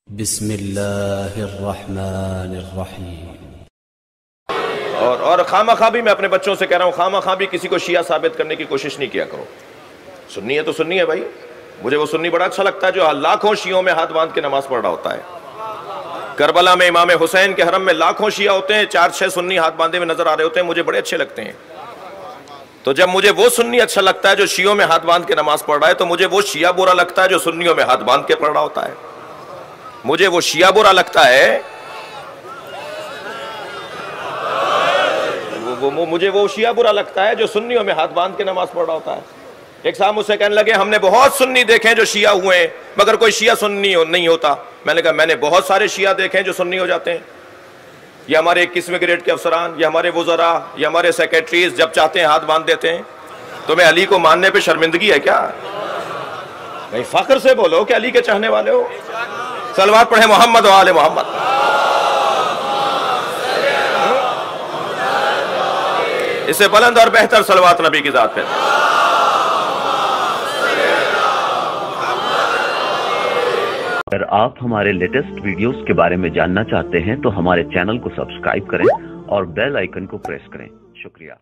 बिस्मिल्लाहिर्रहमानिर्रहीम। और खामा भी मैं अपने बच्चों से कह रहा हूँ, खामा भी किसी को शिया साबित करने की कोशिश नहीं किया करो। सुन्नी है तो सुन्नी है भाई। मुझे वो सुन्नी बड़ा अच्छा लगता है जो लाखों शियों में हाथ बांध के नमाज पढ़ रहा होता है। करबला में इमाम हुसैन के हरम में लाखों शिया होते हैं, 4-6 सुन्नी हाथ बांधे हुए नजर आ रहे होते हैं, मुझे बड़े अच्छे लगते हैं। तो जब मुझे वो सुन्नी अच्छा लगता है जो शियों में हाथ बांध के नमाज पढ़ रहा है, तो मुझे वो शिया बुरा लगता है जो सुन्नियों में हाथ बांध के पढ़ रहा होता है। मुझे वो शिया बुरा लगता है, मुझे वो शिया बुरा लगता है जो सुन्नियों में हाथ बांध के नमाज पढ़ रहा होता है। एक साहब मुझसे कहने लगे, हमने बहुत सुन्नी देखे हैं जो शिया हुए हैं, मगर कोई शिया सुन्नी नहीं होता। मैंने कहा, मैंने बहुत सारे शिया देखे हैं जो सुन्नी हो जाते हैं। ये हमारे 21वें ग्रेड के अफसरान, ये हमारे वुज़रा, ये हमारे सेक्रेटरीज जब चाहते हैं हाथ बांध देते हैं। तुम्हें अली को मानने पे शर्मिंदगी है क्या? नहीं, फख्र से बोलो कि अली के चाहने वाले हो। सलवात पढ़े मोहम्मद व आले मोहम्मद। इससे बुलंद और बेहतर सलवात नबी की जात पे। अगर आप हमारे लेटेस्ट वीडियोस के बारे में जानना चाहते हैं तो हमारे चैनल को सब्सक्राइब करें और बेल आइकन को प्रेस करें। शुक्रिया।